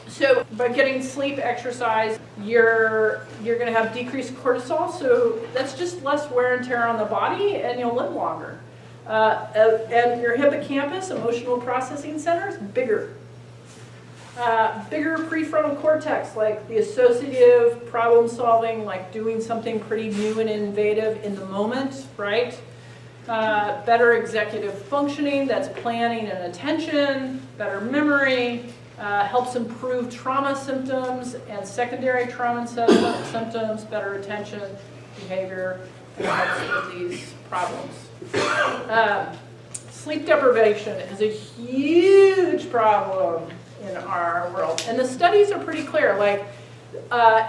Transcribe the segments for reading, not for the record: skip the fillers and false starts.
So by getting sleep, exercise, you're going to have decreased cortisol, so that's just less wear and tear on the body, and you'll live longer. And your hippocampus, emotional processing center, is bigger. Bigger prefrontal cortex, like the associative problem solving, like doing something pretty new and innovative in the moment, right? Better executive functioning, that's planning and attention, better memory, helps improve trauma symptoms and secondary trauma symptoms, better attention, behavior, and helps with these problems. Sleep deprivation is a huge problem in our world. And the studies are pretty clear. Like,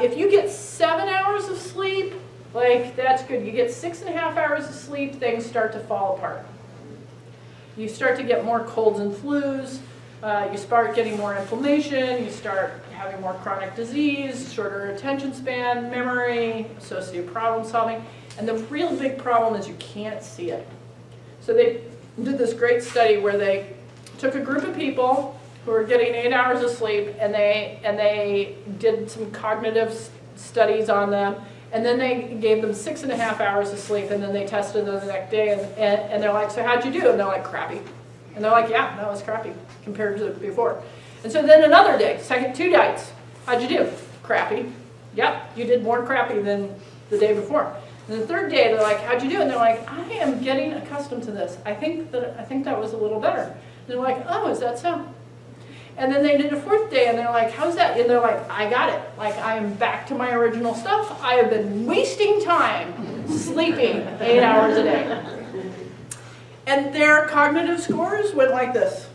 if you get 7 hours of sleep, like, that's good. You get 6.5 hours of sleep, things start to fall apart. You start to get more colds and flus. You start getting more inflammation. You start having more chronic disease, shorter attention span, memory, associative problem solving. And the real big problem is you can't see it. So they did this great study where they took a group of people who were getting 8 hours of sleep, and they did some cognitive studies on them, and then they gave them 6.5 hours of sleep, and then they tested them the next day, and they're like, so how'd you do? And they're like, crappy. And they're like, yeah, that was crappy compared to before. And so then another day, second 2 nights, how'd you do? Crappy. Yep, you did more crappy than the day before. And the third day, they're like, how'd you do? And they're like, I am getting accustomed to this. I think that was a little better. And they're like, oh, is that so? And then they did a fourth day, and they're like, how's that? And they're like, I got it. Like, I am back to my original stuff. I have been wasting time sleeping 8 hours a day. And their cognitive scores went like this.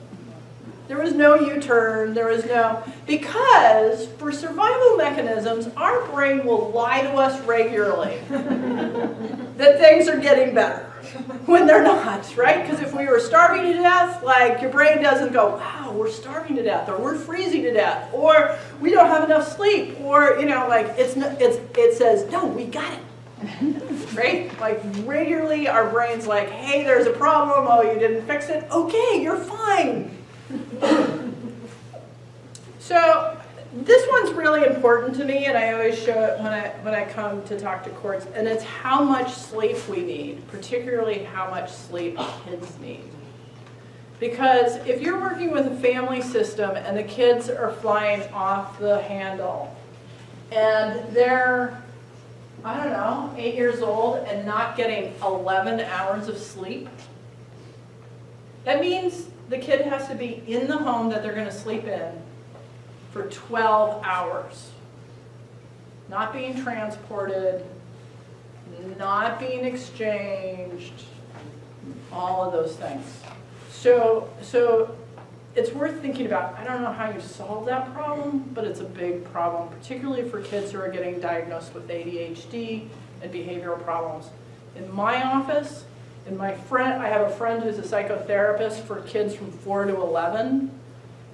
There was no U-turn, there was no, because for survival mechanisms, our brain will lie to us regularly that things are getting better when they're not, right? Because if we were starving to death, like, your brain doesn't go, wow, we're starving to death, or we're freezing to death, or we don't have enough sleep, or, you know, like, it says, no, we got it. Right? Like, regularly our brain's like, hey, there's a problem, oh, you didn't fix it, okay, you're fine. So this one's really important to me, and I always show it when I come to talk to courts, and it's how much sleep we need, particularly how much sleep kids need. Because if you're working with a family system and the kids are flying off the handle, and they're, I don't know, 8 years old and not getting 11 hours of sleep, that means the kid has to be in the home that they're going to sleep in for 12 hours. Not being transported, not being exchanged, all of those things. So it's worth thinking about. I don't know how you solve that problem, but it's a big problem, particularly for kids who are getting diagnosed with ADHD and behavioral problems. In my office, I have a friend who's a psychotherapist for kids from 4 to 11,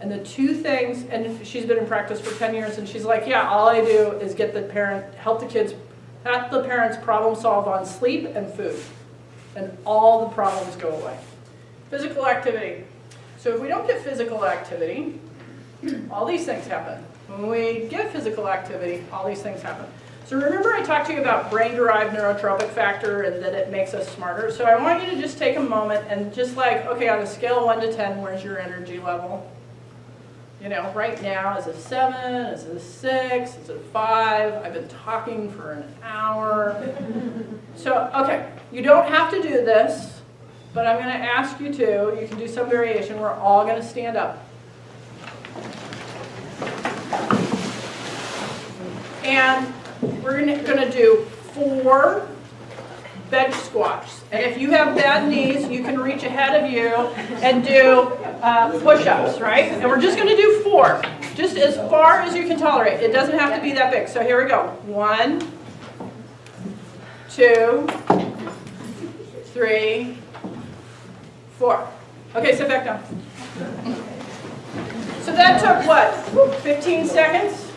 and the two things, and she's been in practice for 10 years, and she's like, yeah, all I do is help the parents problem solve on sleep and food, and all the problems go away. Physical activity. So if we don't get physical activity, all these things happen. When we get physical activity, all these things happen. So remember I talked to you about brain-derived neurotrophic factor and that it makes us smarter? So I want you to just take a moment and just like, okay, on a scale of 1 to 10, where's your energy level? You know, right now, is it 7? Is it 6? Is it 5? I've been talking for an hour. So, okay, you don't have to do this, but I'm going to ask you to. You can do some variation. We're all going to stand up. And we're going to do 4 bench squats. And if you have bad knees, you can reach ahead of you and do push-ups, right? And we're just going to do 4, just as far as you can tolerate. It doesn't have to be that big. So here we go. 1, 2, 3, 4. Okay, sit back down. So that took what? 15 seconds?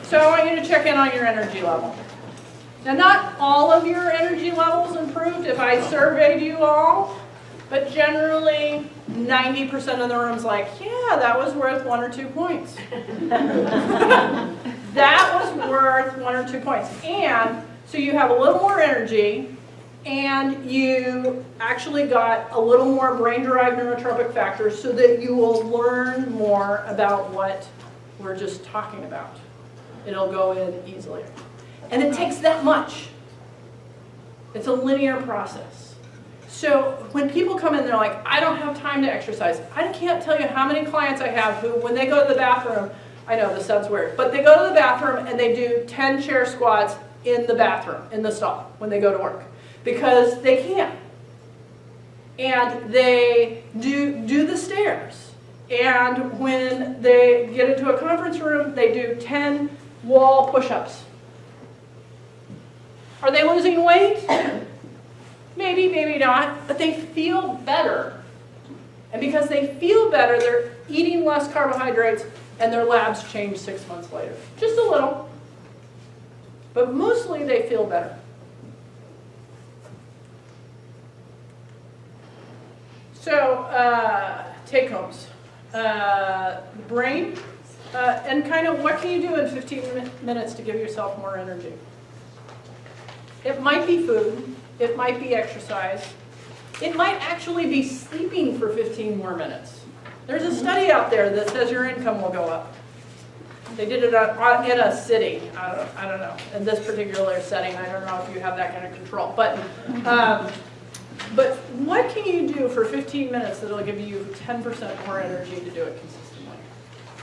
So I want you to check in on your energy level. Now, not all of your energy levels improved. If I surveyed you all, But generally, 90% of the room's like, yeah, that was worth 1 or 2 points. That was worth 1 or 2 points. And so you have a little more energy, and you actually got a little more brain-derived neurotropic factors so that you will learn more about what we're just talking about. It'll go in easily. And it takes that much. It's a linear process. So when people come in, they're like, I don't have time to exercise. I can't tell you how many clients I have who, when they go to the bathroom, I know this sounds weird, but they go to the bathroom and they do 10 chair squats in the bathroom, in the stall, when they go to work. Because they can. And they do the stairs. And when they get into a conference room, they do 10 wall push-ups. Are they losing weight? Maybe, maybe not, but they feel better. And because they feel better, they're eating less carbohydrates, and their labs change 6 months later. Just a little. But mostly they feel better. So, take-homes. Brain, and kind of what can you do in 15 minutes to give yourself more energy? It might be food. It might be exercise. It might actually be sleeping for 15 more minutes. There's a study out there that says your income will go up. They did it in a city. I don't know. In this particular setting, I don't know if you have that kind of control. But what can you do for 15 minutes that'll give you 10% more energy to do it consistently?